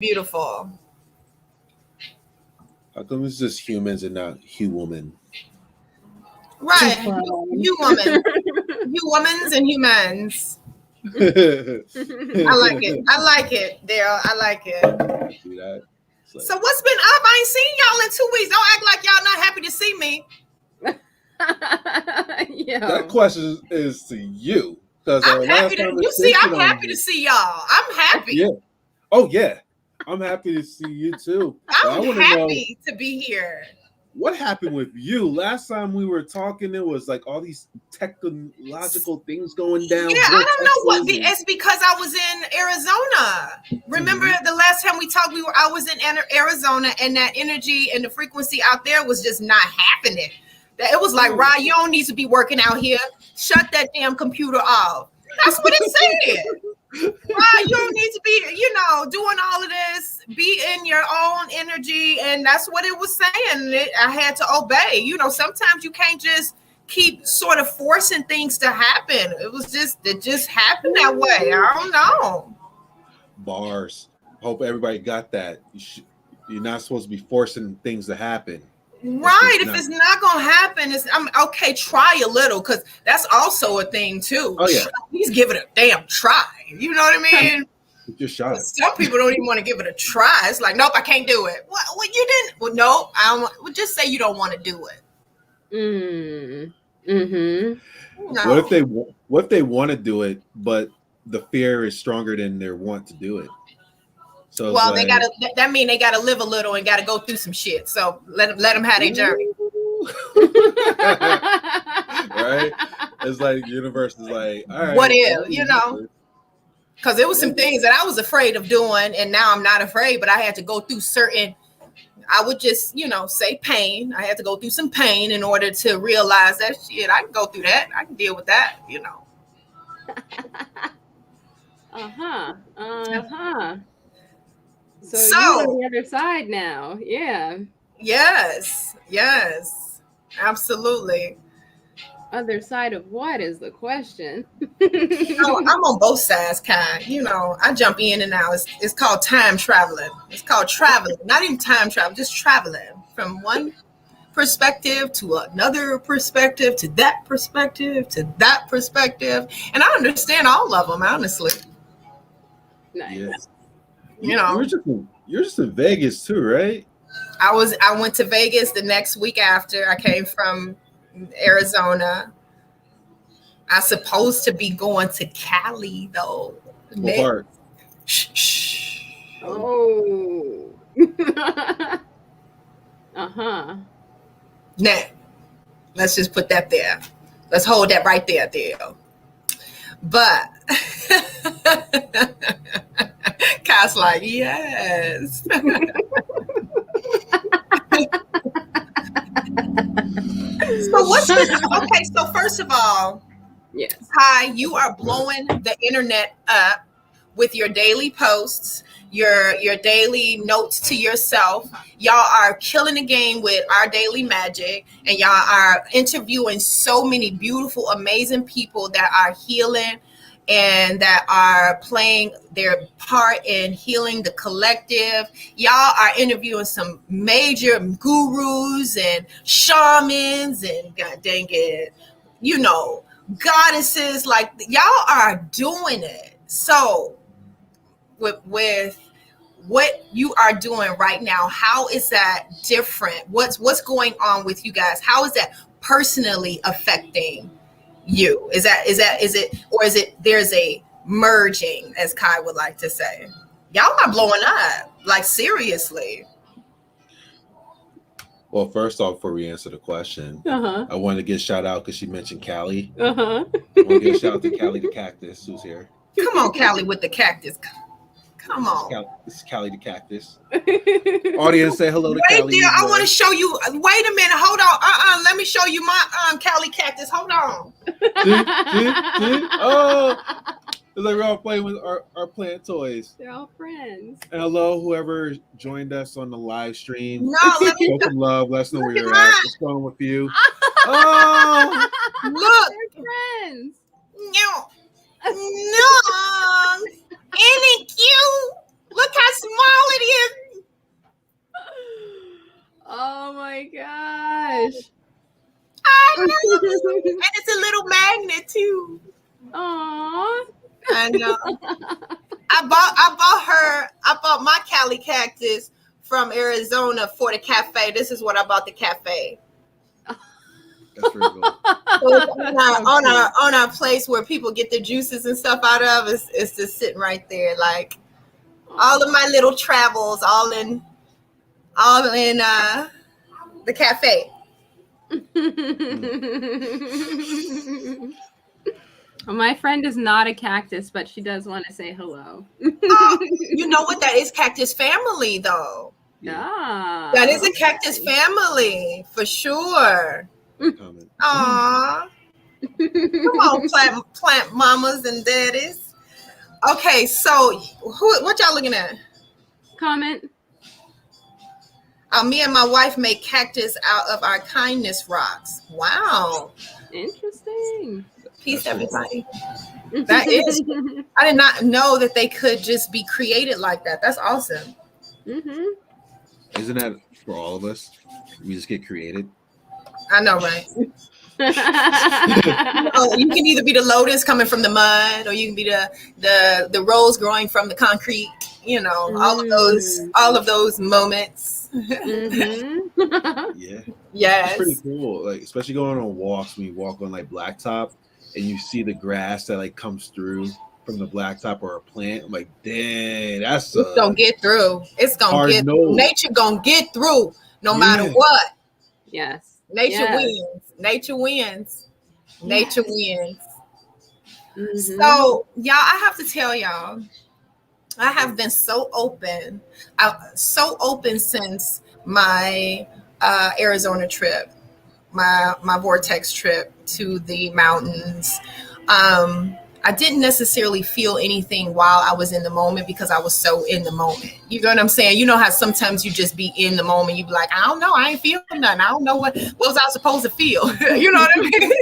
Beautiful. How come it's just humans and not human? Right. You woman. You womans and humans. I like it. I like it, Daryl. I like it. See that? Like, so what's been up? I ain't seen y'all in 2 weeks. Don't act like y'all not happy to see me. That question is to you. Because I'm happy to you see, I'm happy to see y'all. I'm happy. Yeah. Oh yeah. I'm happy to see you too. I'm happy to be here. What happened with you? Last time we were talking, it was like all these technological things going down. Yeah, I don't know what. It's because I was in Arizona. Remember the last time we talked? I was in Arizona, and that energy and the frequency out there was just not happening. It was like, Rod, you don't need to be working out here. Shut that damn computer off. That's what it said. Rod, you don't need to be, doing all of this. Be in your own energy, and that's what it was saying. I had to obey. Sometimes you can't just keep sort of forcing things to happen. It just happened that way. I don't know. Bars. Hope everybody got that. You're not supposed to be forcing things to happen. Right. If it's not gonna happen, I'm okay. Try a little, because that's also a thing too. Oh yeah. Please give it a damn try. You know what I mean? Just shot. Some people don't even want to give it a try. It's like, nope, I can't do it. Well, you didn't. Well, no, I don't. Well, just say you don't want to do it. No. What if they want to do it, but the fear is stronger than their want to do it? So well, they gotta. That mean they gotta live a little and gotta go through some shit. So let them have their journey. Right? It's like the universe is like, all right. What if Because there was some things that I was afraid of doing, and now I'm not afraid. But I had to go through certain. I would just, say pain. I had to go through some pain in order to realize that shit. I can go through that. I can deal with that. So you're on the other side now. Yeah. Yes. Absolutely. Other side of what is the question? I'm on both sides, kind. I jump in and out. It's called time traveling. It's called traveling. Not even time travel, just traveling from one perspective to another perspective to that perspective to that perspective. And I understand all of them, honestly. Nice. Yeah. You're just in Vegas too, right? I went to Vegas the next week after I came from Arizona. I supposed to be going to Cali though. What part? Shh. Oh. Now, let's just put that there. Let's hold that right there, Dell. But Kai's like, yes. So first of all, yes. Kai, you are blowing the internet up with your daily posts, your daily notes to yourself. Y'all are killing the game with Our Daily Magic, and y'all are interviewing so many beautiful, amazing people that are healing and that are playing their part in healing the collective. Y'all are interviewing some major gurus and shamans and, god dang it, goddesses. Like, y'all are doing it. So with what you are doing right now, how is that different? What's going on with you guys? How is that personally affecting you? Is it there's a merging, as Kai would like to say? Y'all are blowing up, like, seriously. Well, first off, before we answer the question, I wanted to give a shout out because she mentioned Callie. I want to give a shout out to Callie the Cactus, who's here. Come on, Callie with the cactus. Come on. This is Callie the Cactus. Audience, say hello to Callie. Wait there, I want to show you. Wait a minute, hold on. Let me show you my Callie Cactus. Hold on. See? Oh, it's like we're all playing with our plant toys. They're all friends. And hello, whoever joined us on the live stream. No, let me show some love. Let us know where you're at. What's going on with you? Oh, look, they're friends. No, ain't it cute? Look how small it is. Oh my gosh. I know. And it's a little magnet too. Aww. I know. I bought my Cali cactus from Arizona for the cafe. This is what I bought the cafe. That's very cool. On our place where people get their juices and stuff out of, it's just sitting right there. Like all of my little travels, all in the cafe. Well, my friend is not a cactus, but she does want to say hello. You know what? That is cactus family, though. Yeah. That is a cactus family for sure. Aww. Come on, plant mamas and daddies. Okay, so what y'all looking at? Comment. Me and my wife make cactus out of our kindness rocks. Wow. Interesting. Peace, everybody. That is. I did not know that they could just be created like that. That's awesome. Mm-hmm. Isn't that for all of us? We just get created. I know, right? You can either be the lotus coming from the mud, or you can be the rose growing from the concrete. You know, all of those moments. Mm-hmm. Yeah. Yes. It's pretty cool. Like, especially going on walks, when you walk on like blacktop and you see the grass that like comes through from the blacktop or a plant. I'm like, dang, that's it's gonna get through. It's gonna get through. Nature gonna get through no matter what. Yes. Nature wins. Nature wins. Nature wins. Mm-hmm. So, y'all, I have to tell y'all, I have been so open. So open since my Arizona trip, my Vortex trip to the mountains. I didn't necessarily feel anything while I was in the moment because I was so in the moment. You know what I'm saying? You know how sometimes you just be in the moment. You be like, I don't know. I ain't feeling nothing. I don't know what was I supposed to feel. You know what I mean?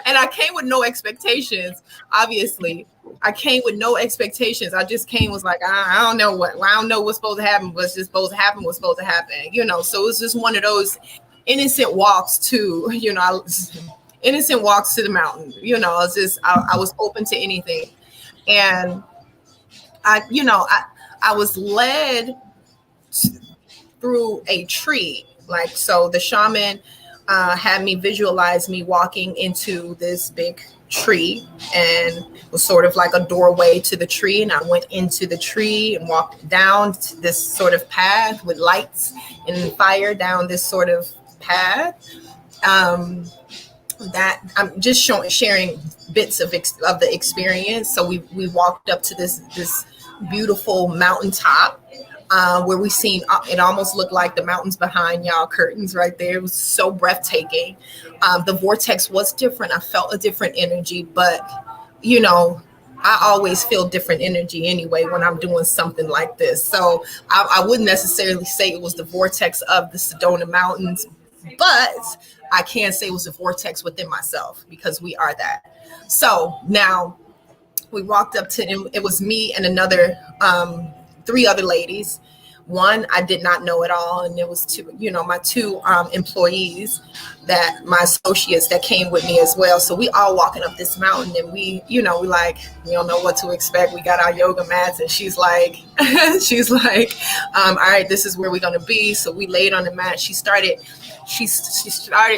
And I came with no expectations, obviously. I came with no expectations. I just was like, I don't know what. I don't know what's supposed to happen. What's just supposed to happen. What's supposed to happen. You know, so it was just one of those innocent walks to, innocent walks to the mountain. You know, it's just I was open to anything, and I was led through a tree. Like, so the shaman had me visualize me walking into this big tree, and it was sort of like a doorway to the tree, and I went into the tree and walked down this sort of path with lights and fire down this sort of path. That I'm just sharing bits of the experience. So we walked up to this beautiful mountaintop where we seen it almost looked like the mountains behind y'all curtains right there. It was so breathtaking. The vortex was different. I felt a different energy, but I always feel different energy anyway when I'm doing something like this. So I wouldn't necessarily say it was the vortex of the Sedona Mountains, but I can say it was a vortex within myself, because we are that. So now we walked up to him. It was me and another 3 other ladies. One I did not know at all, and there was my two employees, that my associates that came with me as well. So we all walking up this mountain, and we don't know what to expect. We got our yoga mats, and she's like, all right, this is where we're gonna be. So we laid on the mat. She started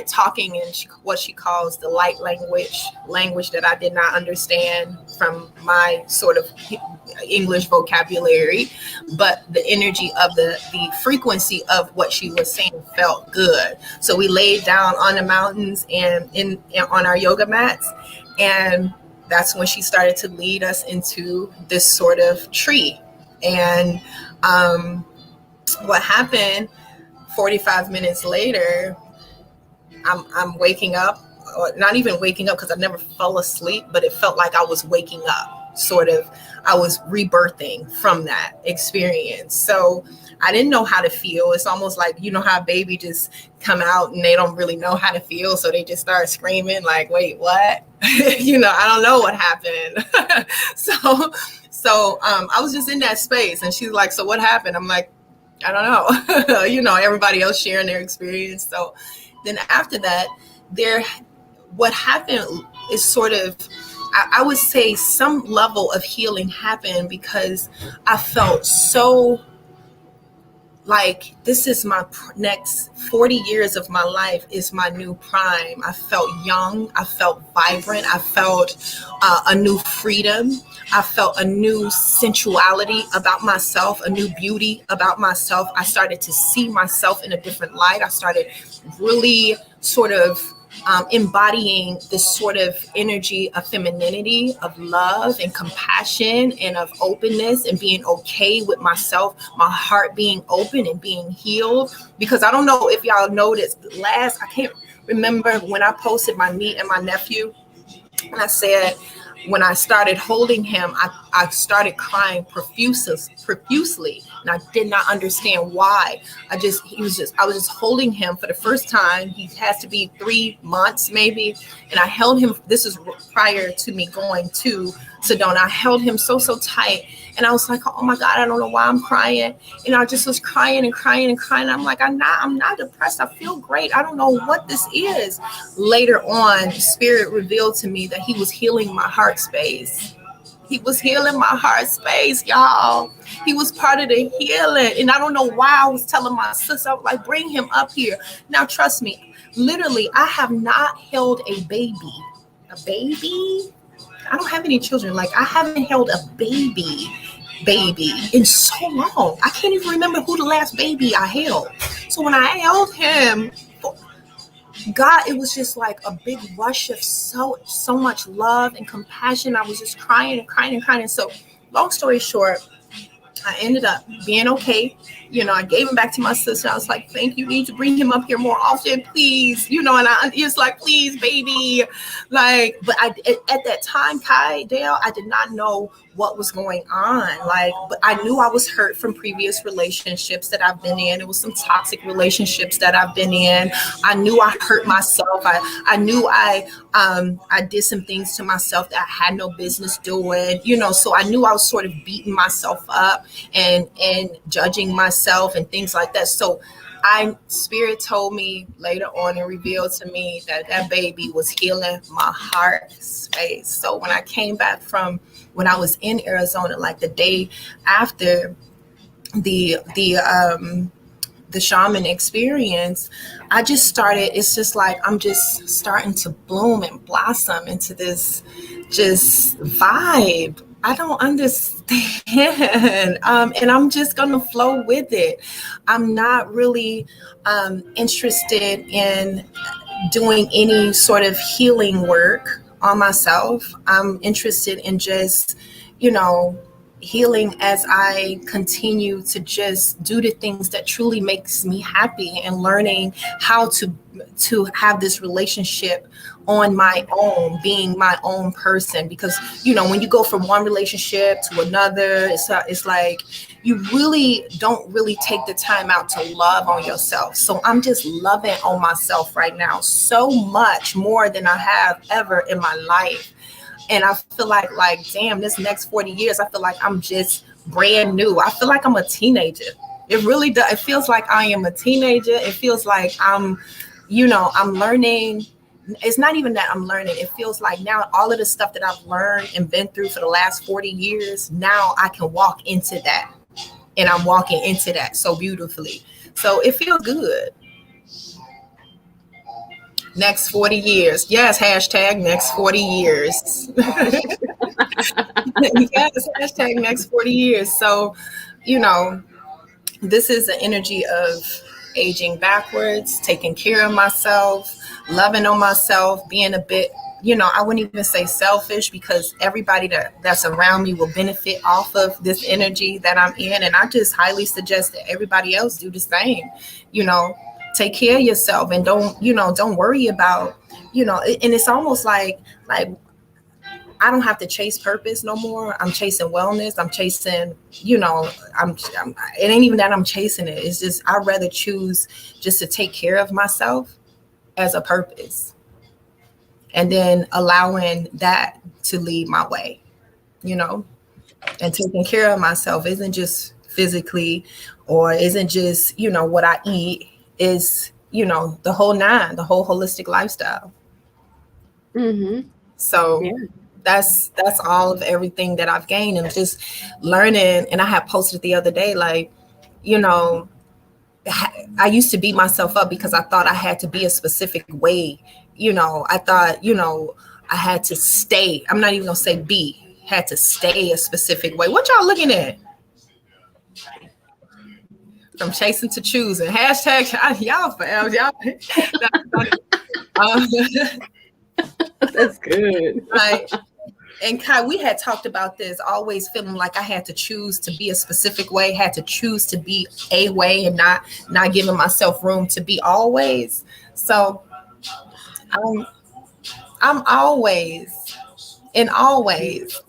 talking in what she calls the light language that I did not understand from my sort of English vocabulary, but the energy of the frequency of what she was saying felt good. So we laid down on the mountains and on our yoga mats, and that's when she started to lead us into this sort of tree. And what happened 45 minutes later, I'm waking up, or not even waking up, because I never fell asleep, but it felt like I was waking up, sort of. I was rebirthing from that experience. So I didn't know how to feel. It's almost like, how a baby just come out and they don't really know how to feel. So they just start screaming like, wait, what? I don't know what happened. So So I was just in that space, and she's like, so what happened? I'm like, I don't know. You know, everybody else sharing their experience. So then after that, what happened is sort of, I would say some level of healing happened because I felt so like this is my next 40 years of my life is my new prime. I felt young. I felt vibrant. I felt a new freedom. I felt a new sensuality about myself, a new beauty about myself. I started to see myself in a different light. I started really sort of embodying this sort of energy of femininity, of love and compassion and of openness and being okay with myself, my heart being open and being healed. Because I don't know if y'all noticed I can't remember when I posted my niece and my nephew, and I said, when I started holding him, I started crying profusely, and I did not understand why. I was just holding him for the first time. He has to be 3 months maybe, and I held him. This is prior to me going to Sedona. I held him so tight, and I was like, oh my God, I don't know why I'm crying. And I just was crying and crying and crying. I'm like, I'm not depressed. I feel great. I don't know what this is. Later on, Spirit revealed to me that he was healing my heart space. He was healing my heart space, y'all. He was part of the healing. And I don't know why I was telling my sister, I was like, bring him up here. Now, trust me, literally, I have not held a baby. A baby? I don't have any children. Like, I haven't held a baby in so long. I can't even remember who the last baby I held. So when I held him, God, it was just like a big rush of so much love and compassion. I was just crying and crying and crying. So long story short, I ended up being okay. You know, I gave him back to my sister. I was like, thank you. You need to bring him up here more often, please. You know, and he was like, please, baby. Like, but at that time, Dale, I did not know what was going on. Like, but I knew I was hurt from previous relationships that I've been in. It was some toxic relationships that I've been in. I knew I hurt myself. I knew I did some things to myself that I had no business doing, you know, so I knew I was sort of beating myself up and judging myself and things like that. So Spirit told me later on and revealed to me that baby was healing my heart space. So when I came back from when I was in Arizona, like the day after the shaman experience, I just started, it's just like I'm just starting to bloom and blossom into this just vibe. I don't understand. And I'm just going to flow with it. I'm not really interested in doing any sort of healing work on myself. I'm interested in just, you know, healing as I continue to just do the things that truly makes me happy and learning how to have this relationship on my own, being my own person. Because, you know, when you go from one relationship to another, it's like you really don't really take the time out to love on yourself. So I'm just loving on myself right now so much more than I have ever in my life. And I feel like damn, this next 40 years, I feel like I'm just brand new. I feel like I'm a teenager. It really does. It feels like I am a teenager. It feels like I'm learning. It's not even that I'm learning. It feels like now all of the stuff that I've learned and been through for the last 40 years, now I can walk into that. And I'm walking into that so beautifully. So it feels good. Next 40 years. Yes, hashtag next 40 years. Yes, hashtag next 40 years. So, you know, this is the energy of aging backwards, taking care of myself, loving on myself, being a bit, you know, I wouldn't even say selfish, because everybody that's around me will benefit off of this energy that I'm in. And I just highly suggest that everybody else do the same. You know, take care of yourself and don't worry about, you know, and it's almost like I don't have to chase purpose no more. I'm chasing wellness. I'm chasing, you know, it ain't even that I'm chasing it. It's just, I'd rather choose just to take care of myself as a purpose, and then allowing that to lead my way, you know? And taking care of myself isn't just physically, or isn't just, what I eat, is, the whole nine, the whole holistic lifestyle. Mm-hmm. So Yeah. that's all of everything that I've gained, and just learning. And I had posted the other day, like, you know, I used to beat myself up because I thought I had to be a specific way. I thought, I had to stay. I'm not even gonna say be, had to stay a specific way. What y'all looking at? From chasing to choosing. Hashtag y'all forever. Y'all. That's good. Like, and Kai, we had talked about this, always feeling like I had to choose to be a specific way, had to choose to be a way, and not giving myself room to be always. So I'm always and always,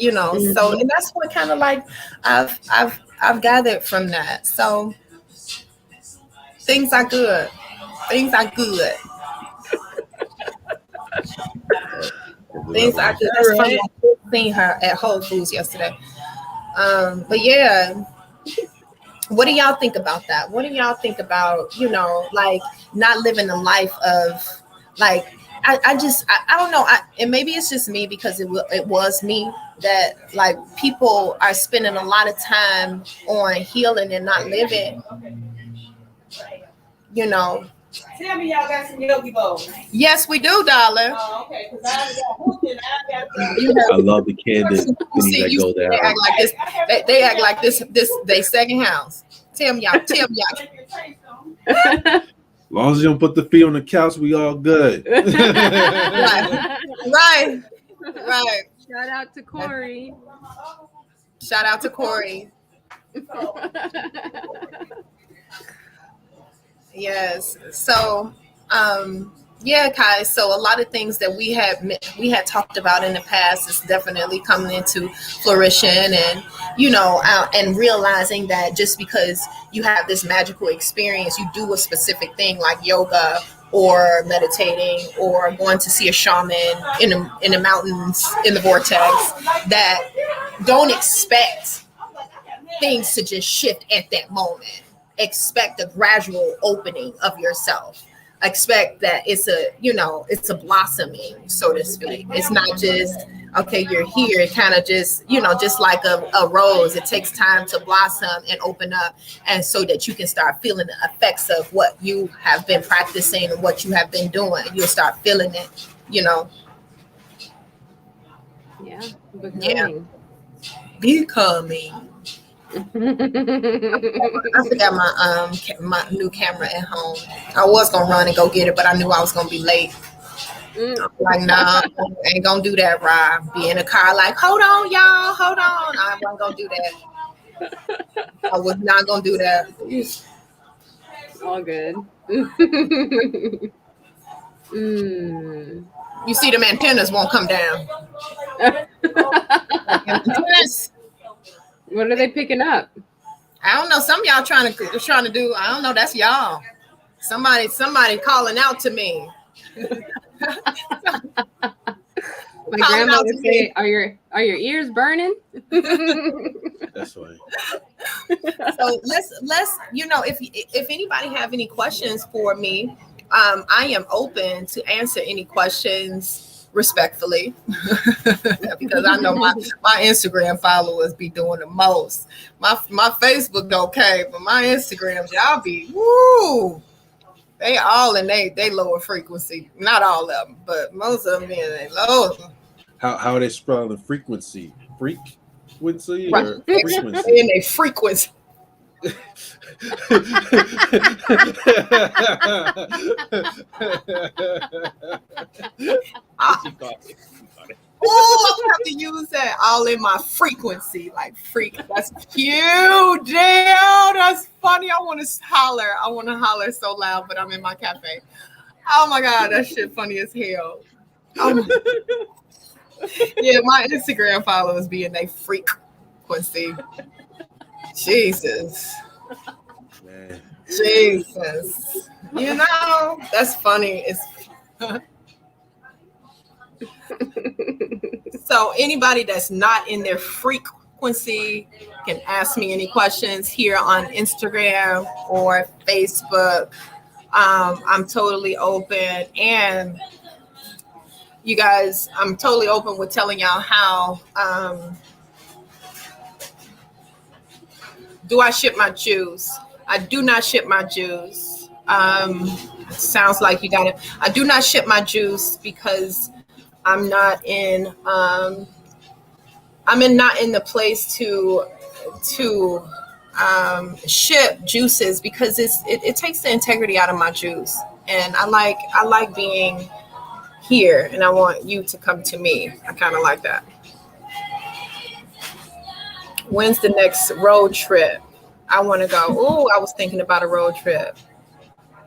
So, and that's what kind of like I've gathered from that. So things are good. Things are good. Things are good. That's funny. I seen her at Whole Foods yesterday. But yeah, what do y'all think about that? What do y'all think about, like not living a life of like, I don't know. And maybe it's just me, because it was me, that like people are spending a lot of time on healing and not living, Tell me y'all got some Yogi Bowls. Yes, we do, darling. Oh, okay. Because I got hooked and I love the candid things that go down. They act like this. They act like this they second house. Tell me y'all. As long as you don't put the feet on the couch, we all good. Right. Shout out to Corey. Yes. So, yeah, Kai. So a lot of things that we had talked about in the past is definitely coming into fruition, and and realizing that just because you have this magical experience, you do a specific thing like yoga or meditating or going to see a shaman in the mountains in the vortex, that don't expect things to just shift at that moment. Expect a gradual opening of yourself. Expect that it's a blossoming, so to speak. It's not just, okay, you're here. It kind of just, just like a rose. It takes time to blossom and open up, and so that you can start feeling the effects of what you have been practicing and what you have been doing. You'll start feeling it, Yeah. Becoming. I forgot my new camera at home. I was gonna run and go get it, but I knew I was gonna be late. Like, nah, ain't gonna do that, Rob. Be in the car like, hold on, y'all, hold on. I wasn't gonna do that. I was not gonna do that. All good. You see, them antennas won't come down. What are they picking up? I don't know. Some of y'all trying to do. I don't know. That's y'all. Somebody calling out to me. My grandma would say, "Are your ears burning?" That's funny. So let's if anybody have any questions for me, I am open to answer any questions respectfully, because I know my Instagram followers be doing the most. My Facebook okay, but my Instagrams, y'all be woo. They all in they lower frequency. Not all of them, but most of them in they low. How they spell the frequency? Frequency Right. or frequency? In a frequency. Oh, I have to use that all in my frequency, like freak. That's cute, damn. That's funny. I want to holler so loud, but I'm in my cafe. Oh my god, that shit funny as hell. Yeah, my Instagram followers be in their frequency. Jesus. Man. Jesus. That's funny. It's So anybody that's not in their frequency can ask me any questions here on Instagram or Facebook. I'm totally open, and you guys, I'm totally open with telling y'all how. Do I ship my Jews? I do not ship my Jews. Sounds like you got it. I do not ship my juice because I'm not in. Not in the place to ship juices because it takes the integrity out of my juice, and I like being here, and I want you to come to me. I kind of like that. When's the next road trip? I want to go. Oh, I was thinking about a road trip.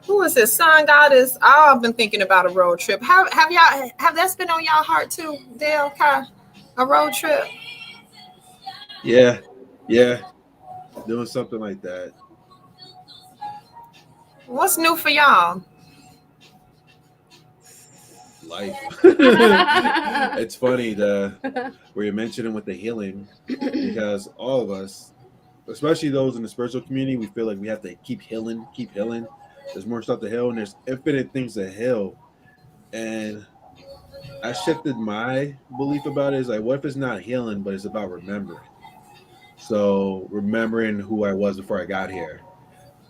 Who is this? Sun Goddess. Oh, I've been thinking about a road trip. Have that's been on y'all heart too, Dell? A road trip? Yeah, doing something like that. What's new for y'all? Life. It's funny where you're mentioning with the healing, because all of us, especially those in the spiritual community, we feel like we have to keep healing. There's more stuff to heal, and there's infinite things to heal. And I shifted my belief about it. Is like, what if it's not healing, but it's about remembering? So remembering who I was before I got here,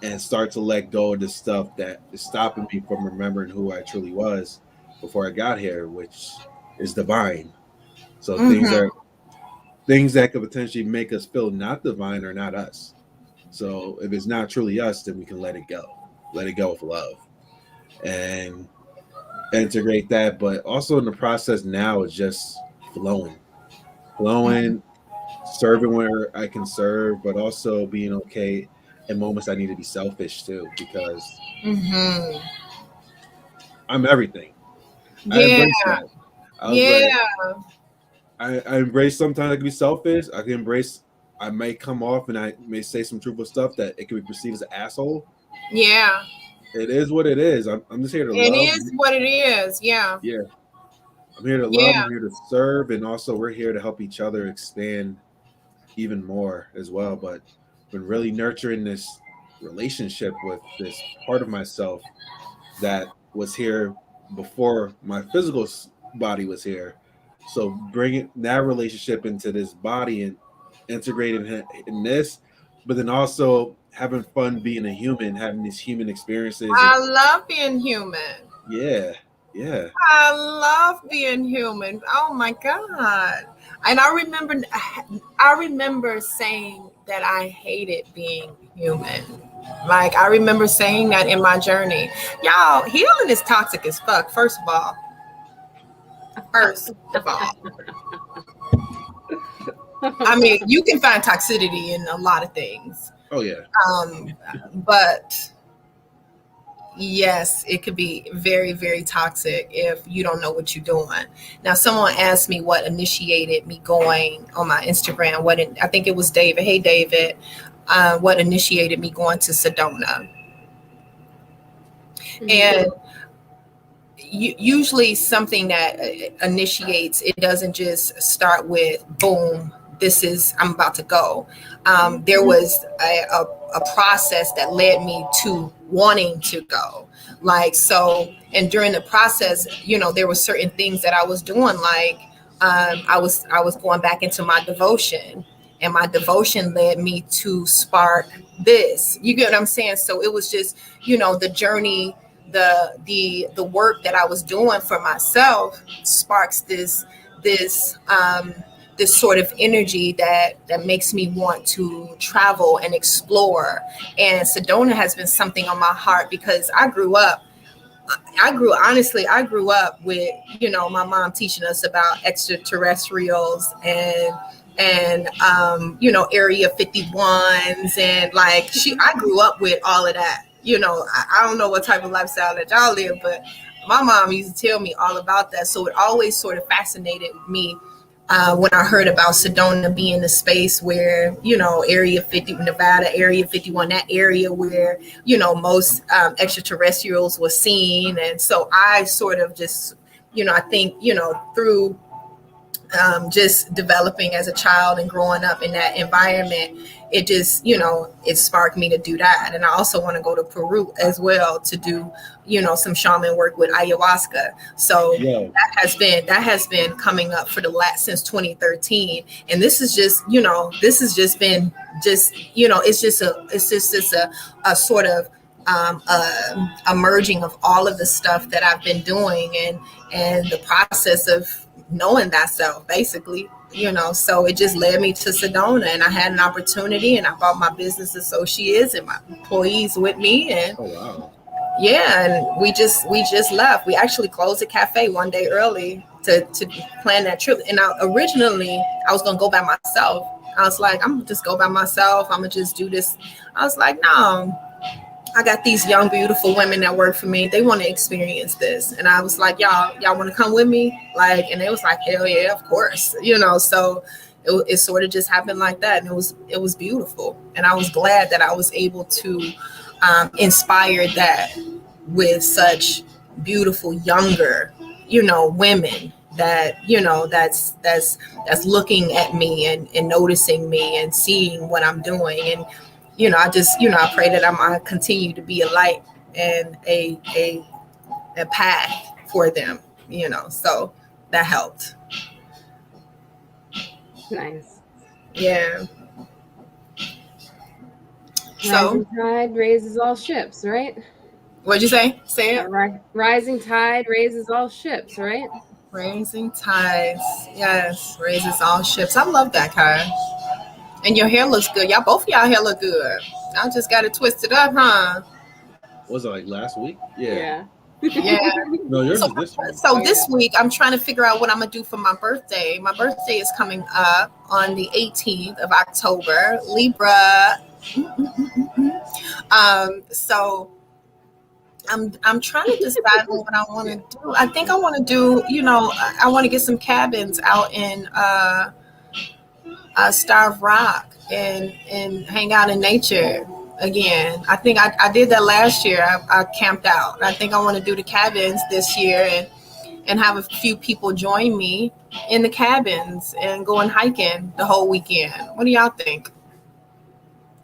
and start to let go of the stuff that is stopping me from remembering who I truly was before I got here, which is divine. So things that could potentially make us feel not divine are not us. So if it's not truly us, then we can let it go with love and integrate that. But also in the process now, it's just flowing, serving where I can serve, but also being okay in moments I need to be selfish too, because I'm everything. I embrace that. I embrace sometimes I can be selfish. I can embrace, I may come off and I may say some truthful stuff that it can be perceived as an asshole. Yeah. It is what it is. I'm just here to love. It is what it is. Yeah. Yeah. I'm here to love. I'm here to serve. And also we're here to help each other expand even more as well. But been really nurturing this relationship with this part of myself that was here before my physical body was here. So bringing that relationship into this body and integrating in this, but then also having fun being a human, having these human experiences. I love being human. Yeah. I love being human. Oh my God. And I remember saying that I hated being human. Like, I remember saying that in my journey. Y'all, healing is toxic as fuck, first of all. I mean, you can find toxicity in a lot of things. Oh, yeah. But yes, it could be very, very toxic if you don't know what you're doing. Now, someone asked me what initiated me going on my Instagram. I think it was David. Hey, David. What initiated me going to Sedona? And usually something that initiates, it doesn't just start with boom, I'm about to go. There was a process that led me to wanting to go. Like, so, and during the process, there were certain things that I was doing. Like, I was going back into my devotion, and my devotion led me to spark this. You get what I'm saying? So it was just, the journey, the work that I was doing for myself sparks this sort of energy that makes me want to travel and explore. And Sedona has been something on my heart because I grew up with, my mom teaching us about extraterrestrials and Area 51s, and like I grew up with all of that. I don't know what type of lifestyle that y'all live, but my mom used to tell me all about that. So it always sort of fascinated me when I heard about Sedona being the space where, Area 50, Nevada, Area 51, that area where, most extraterrestrials were seen. And so I sort of just, I think, through just developing as a child and growing up in that environment, it just, it sparked me to do that. And I also want to go to Peru as well to do, some shaman work with ayahuasca. So Yeah. that has been coming up for the last since 2013. And this is just, this has just been it's just a sort of a merging of all of the stuff that I've been doing and the process of knowing that self, basically, so it just led me to Sedona, and I had an opportunity, and I brought my business associates and my employees with me, and Oh wow. yeah, and we just left. We actually closed the cafe one day early to plan that trip. And originally I was gonna go by myself. I was like, I'm gonna just go by myself. I'm gonna just do this. I was like, no, I got these young, beautiful women that work for me. They want to experience this. And I was like, y'all want to come with me? Like, and they was like, hell yeah, of course. So it sort of just happened like that. And it was beautiful. And I was glad that I was able to inspire that with such beautiful, younger, women that, that's looking at me and noticing me and seeing what I'm doing. And I pray that I continue to be a light and a path for them, so that helped. Nice. Yeah. Rising So tide raises all ships, right? what'd you say? Say it. Rising tide raises all ships, right? Raising tides. Yes, raises all ships. I love that card. And your hair looks good. Both of y'all hair look good. I just got it twisted up, huh? Was it like last week? Yeah. Yeah. No, yours is this week. So this week I'm trying to figure out what I'm gonna do for my birthday. My birthday is coming up on the 18th of October. Libra. So I'm trying to decide what I want to do. I think I want to do, I want to get some cabins out in Starve Rock and hang out in nature again. I think I did that last year. I camped out. I think I want to do the cabins this year and have a few people join me in the cabins and go and hiking the whole weekend. What do y'all think?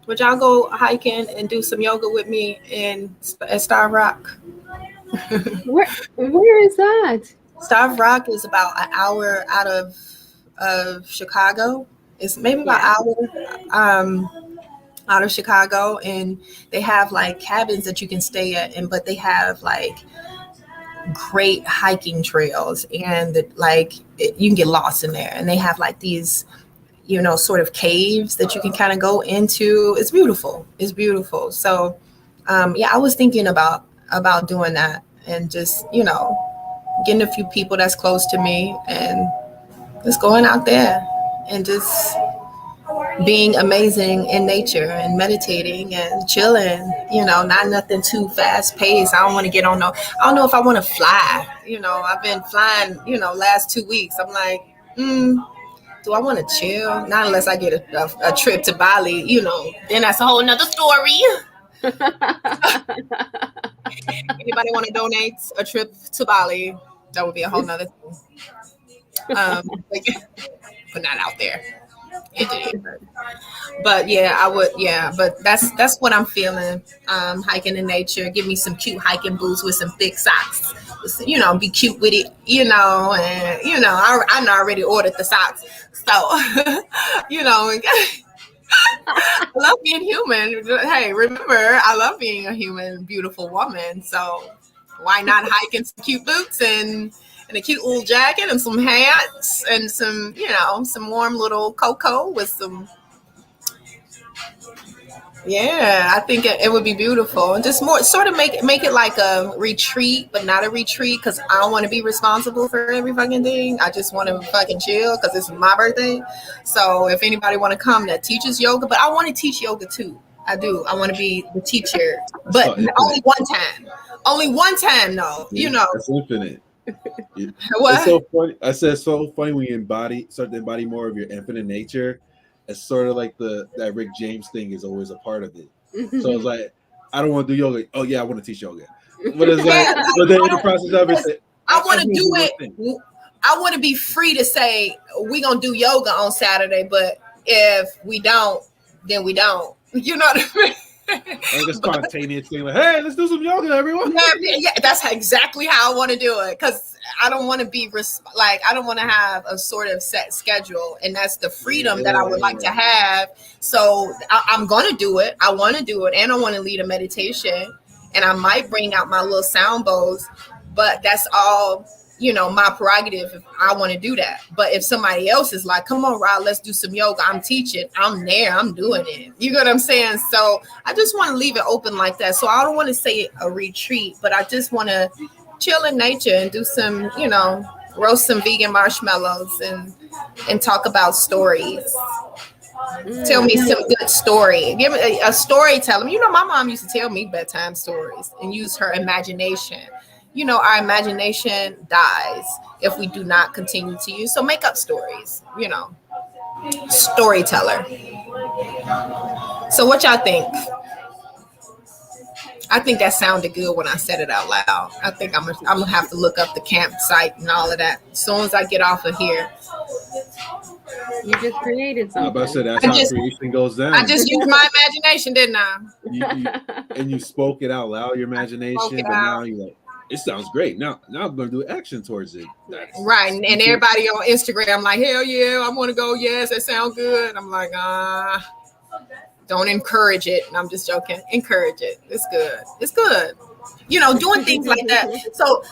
Would y'all go hiking and do some yoga with me at Starve Rock? Where is that? Starve Rock is about an hour out of Chicago. It's maybe about an hour out of Chicago, and they have like cabins that you can stay at, but they have like great hiking trails, and you can get lost in there, and they have like these sort of caves that you can kind of go into. It's beautiful. So I was thinking about doing that and just getting a few people that's close to me and just going out there and just being amazing in nature and meditating and chilling, not nothing too fast paced. I don't want to get on I don't know if I want to fly. I've been flying, last 2 weeks. I'm like, do I want to chill? Not unless I get a trip to Bali, then that's a whole nother story. Anybody want to donate a trip to Bali? That would be a whole nother thing. Put that out there. But yeah, I would. Yeah, but that's what I'm feeling. Hiking in nature. Give me some cute hiking boots with some thick socks. Be cute with it. And I already ordered the socks. So I love being human. Hey, remember, I love being a human, beautiful woman. So why not hike in some cute boots and a cute little jacket and some hats and some, some warm little cocoa with some. Yeah, I think it would be beautiful, and just more sort of make it like a retreat, but not a retreat because I don't want to be responsible for every fucking thing. I just want to fucking chill because it's my birthday. So if anybody want to come that teaches yoga, but I want to teach yoga too. I do. I want to be the teacher, but only one time. Only one time, though. That's infinite. What? It's so funny. I said it's so funny when you start to embody more of your infinite nature. It's sort of like that Rick James thing is always a part of it. So it's like, I don't want to do yoga. Oh yeah, I want to teach yoga. But it's like, but then in the process of it, I want to Everyone do their it. thing. I want to be free to say we're gonna do yoga on Saturday, but if we don't, then we don't. You know what I mean? Like a spontaneous thing, like, hey, let's do some yoga, everyone. Yeah, that's exactly how I want to do it, because I don't want to be I don't want to have a sort of set schedule, and that's the freedom that I would like to have. So I'm gonna do it. I want to do it, and I want to lead a meditation, and I might bring out my little sound bowls, but that's all, my prerogative if I want to do that. But if somebody else is like, come on, Rod, let's do some yoga, I'm teaching, I'm there, I'm doing it. You know what I'm saying? So I just want to leave it open like that. So I don't want to say a retreat, but I just want to chill in nature and do some, roast some vegan marshmallows and talk about stories. Tell me some good story. Give me a story. Tell them. My mom used to tell me bedtime stories and use her imagination. Our imagination dies if we do not continue to use. So make up stories. Storyteller. So what y'all think? I think that sounded good when I said it out loud. I think I'm gonna have to look up the campsite and all of that as soon as I get off of here. You just created something. I said that's how creation goes down. I just used my imagination, didn't I? And you spoke it out loud, your imagination, but now you're like, it sounds great. Now I'm going to do action towards it. Right, and everybody on Instagram like, hell yeah, I want to go. Yes, that sounds good. I'm like, don't encourage it. And I'm just joking. Encourage it. It's good. It's good. Doing things like that.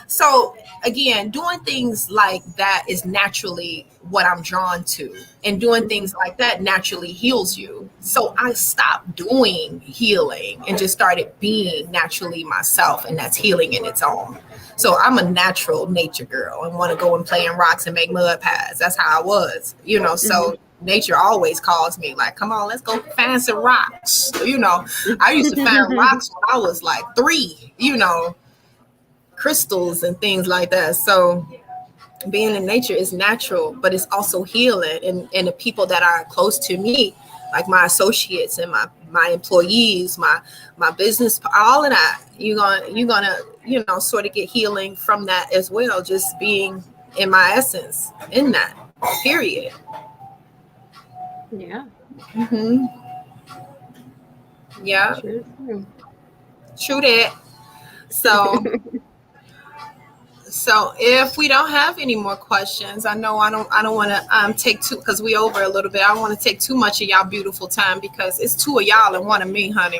So again, doing things like that is naturally what I'm drawn to. And doing things like that naturally heals you. So I stopped doing healing and just started being naturally myself. And that's healing in its own. So I'm a natural nature girl and want to go and play in rocks and make mud pies. That's how I was, so nature always calls me like, come on, let's go find some rocks. I used to find rocks when I was like 3, crystals and things like that. So being in nature is natural, but it's also healing. And the people that are close to me, like my associates and my employees, my business, all of that, you're gonna sort of get healing from that as well, just being in my essence in that period. Yeah. Mm-hmm. Yeah. True that. So if we don't have any more questions, I know I don't want to take too, because we over a little bit. I don't want to take too much of y'all beautiful time, because it's 2 of y'all and 1 of me, honey.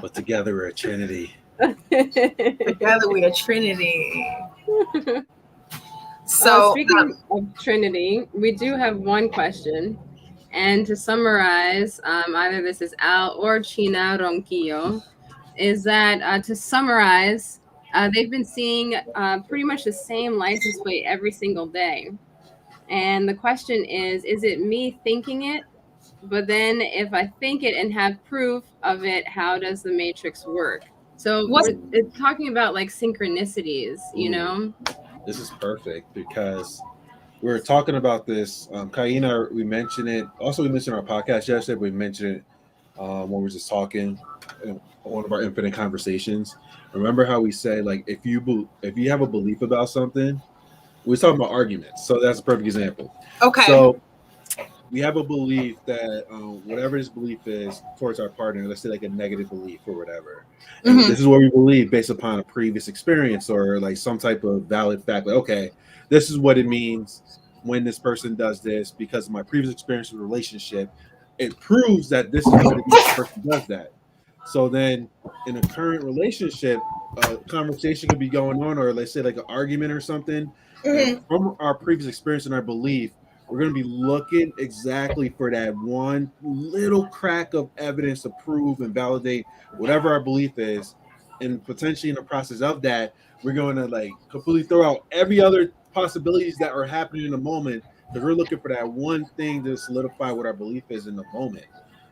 But together we're a trinity. Together we're a trinity. So speaking of Trinity, we do have one question. And to summarize, either this is Al or China Ronquillo, is that to summarize, they've been seeing pretty much the same license plate every single day. And the question is it me thinking it? But then if I think it and have proof of it, how does the matrix work? So it's talking about like synchronicities, This is perfect because we were talking about this. Kaina, we mentioned it. Also, we mentioned our podcast yesterday. We mentioned it when we were just talking in one of our infinite conversations. Remember how we say, like, if you have a belief about something, we're talking about arguments. So that's a perfect example. Okay. So we have a belief that whatever this belief is towards our partner, let's say like a negative belief or whatever. And this is what we believe based upon a previous experience or like some type of valid fact. Like, okay, this is what it means when this person does this because of my previous experience with a relationship. It proves that this is what it means this person does that. So then in a current relationship, a conversation could be going on, or let's say like an argument or something. From our previous experience and our belief, we're going to be looking exactly for that one little crack of evidence to prove and validate whatever our belief is. And potentially in the process of that, we're going to like completely throw out every other possibilities that are happening in the moment, because we're looking for that one thing to solidify what our belief is in the moment.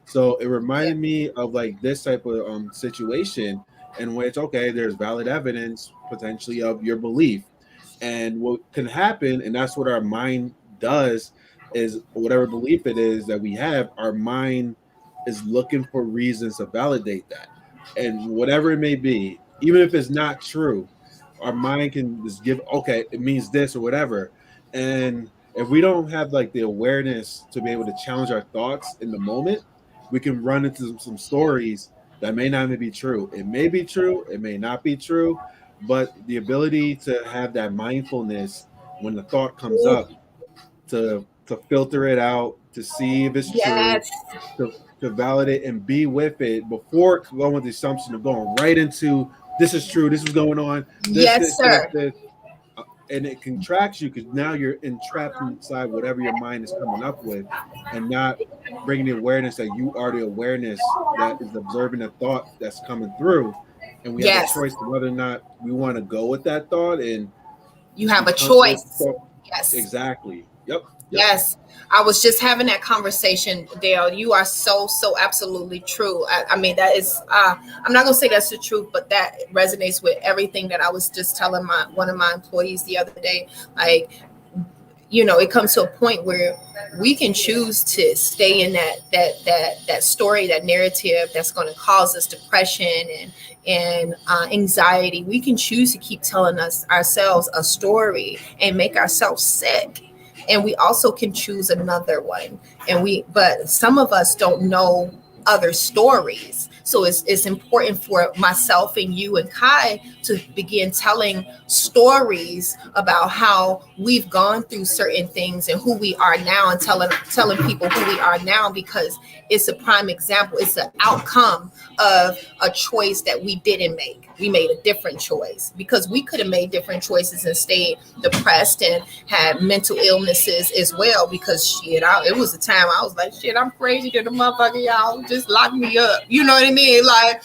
So it reminded me of like this type of situation in which, okay, there's valid evidence potentially of your belief. And what can happen, and that's what our mind does, is whatever belief it is that we have, our mind is looking for reasons to validate that. And whatever it may be, even if it's not true. Our mind can just give, okay, it means this or whatever. And if we don't have like the awareness to be able to challenge our thoughts in the moment, we can run into some stories that may not even be true. It may be true, it may not be true, but the ability to have that mindfulness when the thought comes up, to filter it out, to see if it's true, Yes. to validate and be with it before going with the assumption of going right into this is true, this is going on, Yes, sir. this. And it contracts you because now you're entrapped inside whatever your mind is coming up with, and not bringing the awareness that you are the awareness that is observing the thought that's coming through. And we have Yes. a choice of whether or not we want to go with that thought. And You have a choice. Yes. Exactly. Yep. Yes. I was just having that conversation, Dale. You are so absolutely true. I mean, that is, I'm not going to say that's the truth, but that resonates with everything that I was just telling one of my employees the other day. Like, you know, it comes to a point where we can choose to stay in that story, that narrative that's going to cause us depression and anxiety. We can choose to keep telling ourselves a story and make ourselves sick. And we also can choose another one. But some of us don't know other stories. So it's important for myself and you and Kai to begin telling stories about how we've gone through certain things and who we are now, and telling people who we are now, because it's a prime example. It's an outcome of a choice that we didn't make. We made a different choice, because we could have made different choices and stayed depressed and had mental illnesses as well. Because shit, it was a time I was like, shit, I'm crazy to the motherfucker, y'all just lock me up. You know what I mean? Like,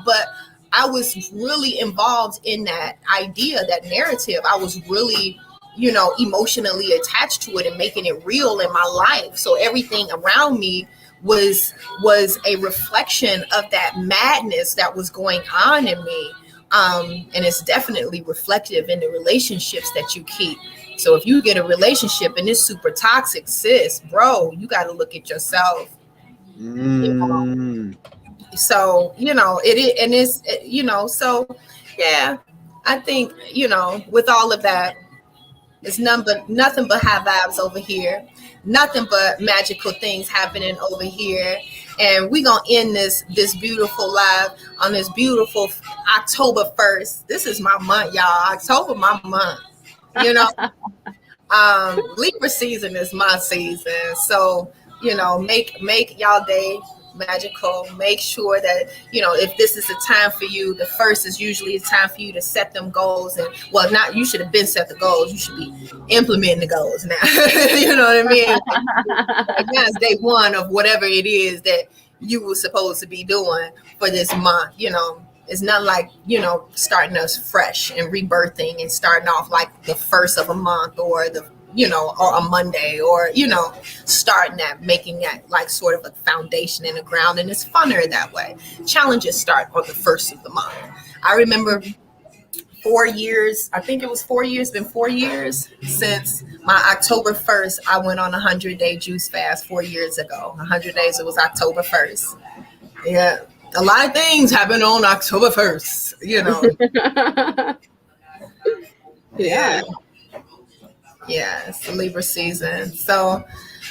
but I was really involved in that idea, that narrative. I was really, emotionally attached to it and making it real in my life. So everything around me was a reflection of that madness that was going on in me. And it's definitely reflective in the relationships that you keep. So if you get a relationship and it's super toxic, sis, bro, you got to look at yourself. So, it is, and it's, so yeah, I think, with all of that, it's nothing but high vibes over here. Nothing but magical things happening over here. And we're going to end this beautiful live on this beautiful October 1st. This is my month, y'all. October, my month. Libra season is my season. So, make y'all day magical. Make sure that, if this is a time for you, the first is usually a time for you to set them goals. And you should have been set the goals. You should be implementing the goals now. You know what I mean? Like now it's day one of whatever it is that you were supposed to be doing for this month. It's not like, starting us fresh and rebirthing and starting off like the first of a month, or or a Monday, or, starting that, making that like sort of a foundation in the ground. And it's funner that way. Challenges start on the first of the month. I remember 4 years, I think it was 4 years, been 4 years since my October 1st, I went on a 100-day juice fast 4 years ago. 100 days, it was October 1st. Yeah. A lot of things happen on October 1st, Yeah. Yeah, it's the Libra season. So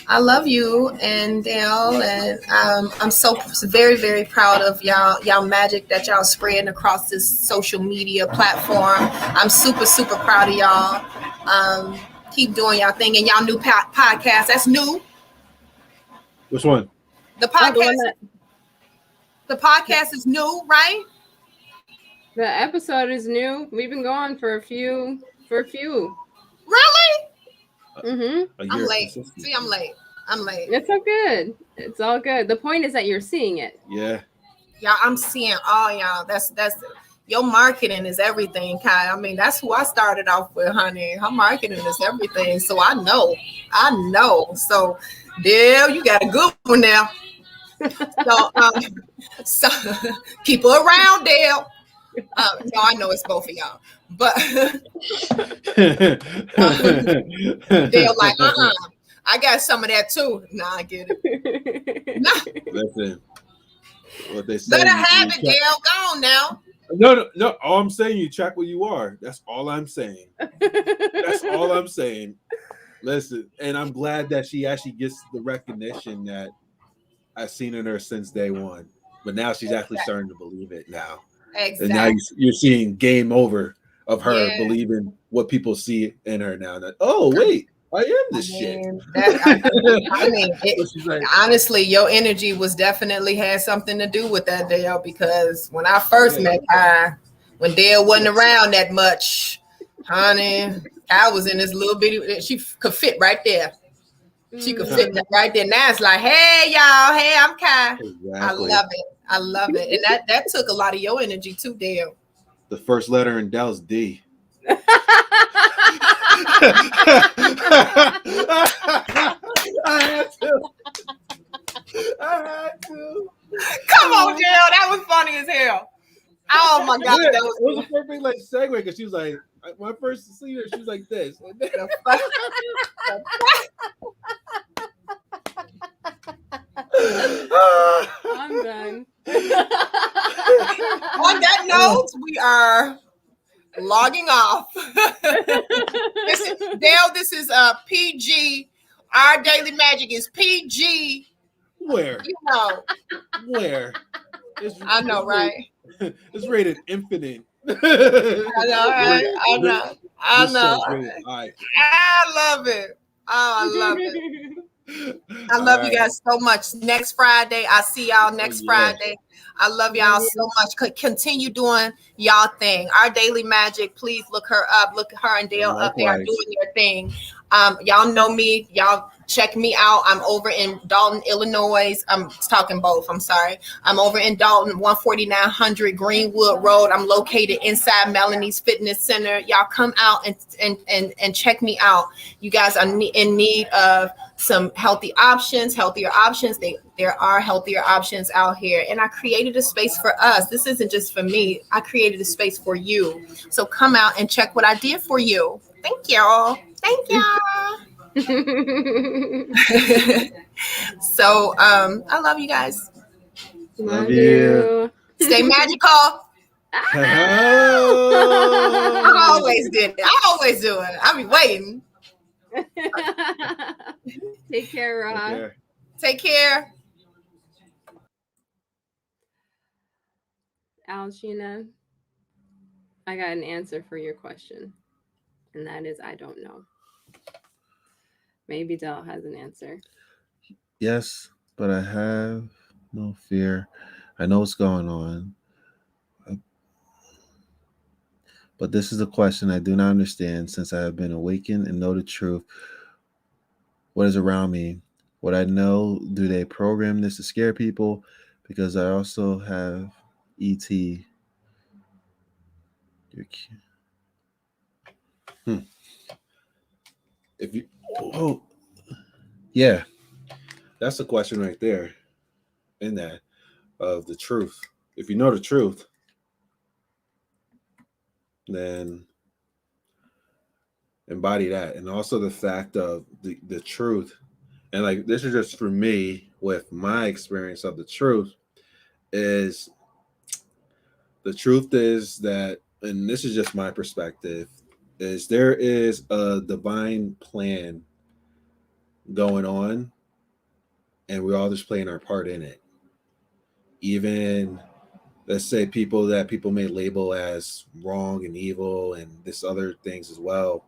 I love you and Dale, and I'm so very, very proud of y'all magic that y'all spreading across this social media platform. I'm super, super proud of y'all. Keep doing y'all thing, and y'all new podcast. That's new. Which one? The podcast. The podcast is new, right? The episode is new. We've been going for a few. Really? Mm-hmm. I'm late. See, I'm late. It's all good. It's all good. The point is that you're seeing it. Yeah. Y'all, I'm seeing all y'all. That's your marketing is everything, Kai. I mean, that's who I started off with, honey. Her marketing is everything. So I know. So, Dale, you got a good one now. So keep her around, Dale. No, I know it's both of y'all, but Dale like, I got some of that too. Nah, I get it. Nah. Listen, what they say. Let her have it, Dale. Go on now. No. All I'm saying, you check what you are. That's all I'm saying. That's all I'm saying. Listen, and I'm glad that she actually gets the recognition that I've seen in her since day one. But now she's actually starting to believe it now. And now Exactly. you're seeing game over of her Yeah. believing what people see in her now. That, oh, wait, I am I this shit. mean, So she's like, honestly, your energy was definitely had something to do with that, Dale. Because when I first met Kai, when Dale wasn't around that much, honey, I was in this little bitty. She could fit right there. She could fit right there. Now it's like, hey y'all, hey, I'm Kai. exactly. I love it. I love it, and that took a lot of your energy too, Dale. The first letter in Dell's D. I had to. Come on, Dale. That was funny as hell. Oh my god, Yeah, that it was a perfect like segue because she was like, when I first see her, she was like this. I'm done. On that note, we are logging off. Dale, this is PG. Our daily magic is PG. Where? You know. Where? I know, right? It's rated infinite. I know, right? I know. I know. I love it. Oh, I love it. I love you guys so much. Next Friday, I'll see y'all next Friday. I love y'all so much. Continue doing y'all thing. Our daily magic. Please look her up. Look at her and Dale up. They are doing their thing. Y'all know me. Y'all check me out. I'm over in Dalton, Illinois. I'm talking both. I'm sorry. I'm over in Dalton, 14900 Greenwood Road. I'm located inside Melanie's Fitness Center. Y'all come out and check me out. You guys are in need of some healthier options. There are healthier options out here, and I created a space for us. This isn't just for me. I created a space for you. So come out and check what I did for you. Thank y'all. Thank y'all. So I love you guys. Love you. Stay magical. I always did it. I always do it. I be waiting. Take care, Rob. Take care. Alshina, I got an answer for your question, and that is I don't know. Maybe Dell has an answer. Yes, but I have no fear. I know what's going on. But this is a question I do not understand since I have been awakened and know the truth. What is around me? What I know, do they program this to scare people? Because I also have ET. If you, yeah, that's the question right there. In that of the truth. If you know the truth, then embody that, and also the fact of the truth. And like this is just for me with my experience of the truth is the truth is that, and this is just my perspective, is there is a divine plan going on and we're all just playing our part in it. Even let's say people that people may label as wrong and evil and this other things as well,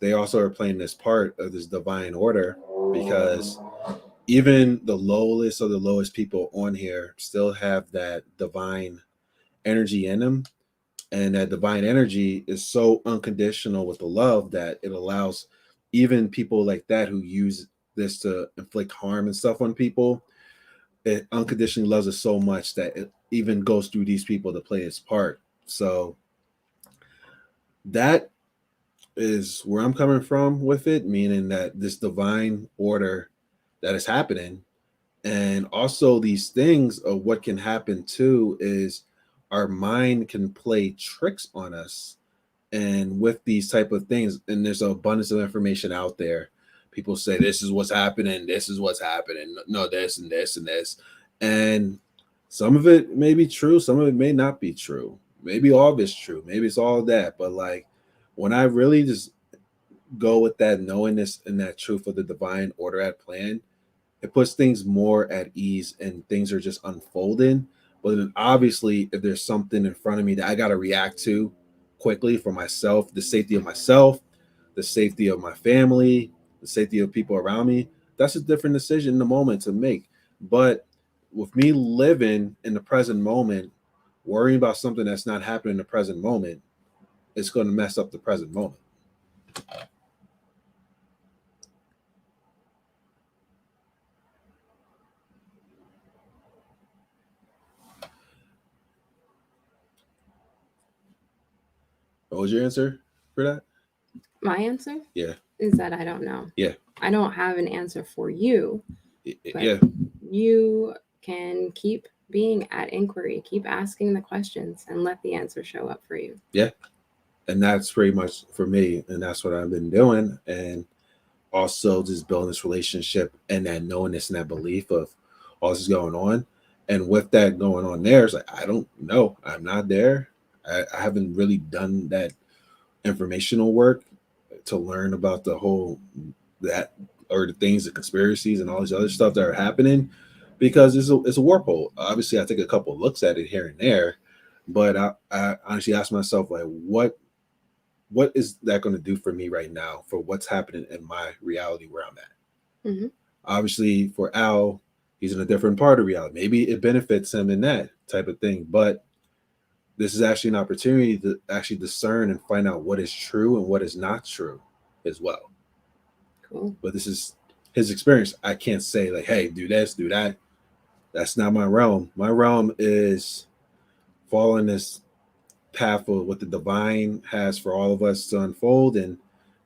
they also are playing this part of this divine order, because even the lowest of the lowest people on here still have that divine energy in them. And that divine energy is so unconditional with the love that it allows even people like that who use this to inflict harm and stuff on people, it unconditionally loves us so much that it even goes through these people to play its part. So that is where I'm coming from with it, meaning that this divine order that is happening, and also these things of what can happen too is our mind can play tricks on us. And with these type of things, and there's an abundance of information out there, people say this is what's happening, this is what's happening, no, this and this and this. And Some of it may be true, some of it may not be true. Maybe all of it's true. Maybe it's all that. But like when I really just go with that knowingness and that truth of the divine order at plan, it puts things more at ease and things are just unfolding. But then obviously, if there's something in front of me that I got to react to quickly for myself, the safety of myself, the safety of my family, the safety of people around me, that's a different decision in the moment to make. But with me living in the present moment, worrying about something that's not happening in the present moment, it's going to mess up the present moment. What was your answer for that? My answer? Yeah. Is that I don't know. Yeah. I don't have an answer for you. Yeah. You can keep being at inquiry, keep asking the questions, and let the answer show up for you. Yeah. And that's pretty much for me. And that's what I've been doing. And also just building this relationship and that knowingness and that belief of all this is going on. And with that going on there, it's like, I don't know. I'm not there. I haven't really done that informational work to learn about the whole that or the things, the conspiracies and all this other stuff that are happening, because it's a warp hole. Obviously, I take a couple of looks at it here and there, but I honestly ask myself, like, what is that going to do for me right now for what's happening in my reality where I'm at? Mm-hmm. Obviously, for Al, he's in a different part of reality. Maybe it benefits him in that type of thing, but this is actually an opportunity to actually discern and find out what is true and what is not true as well. Cool. But this is his experience. I can't say like, hey, do this, do that. That's not my realm. My realm is following this path of what the divine has for all of us to unfold and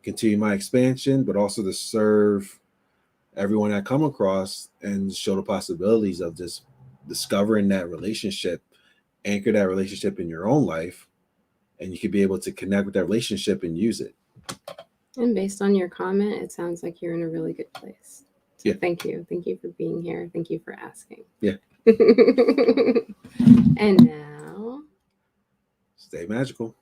continue my expansion, but also to serve everyone I come across and show the possibilities of just discovering that relationship, anchor that relationship in your own life, and you can be able to connect with that relationship and use it. And based on your comment, it sounds like you're in a really good place. So Yeah. Thank you. Thank you for being here. Thank you for asking. Yeah. And now, Stay magical.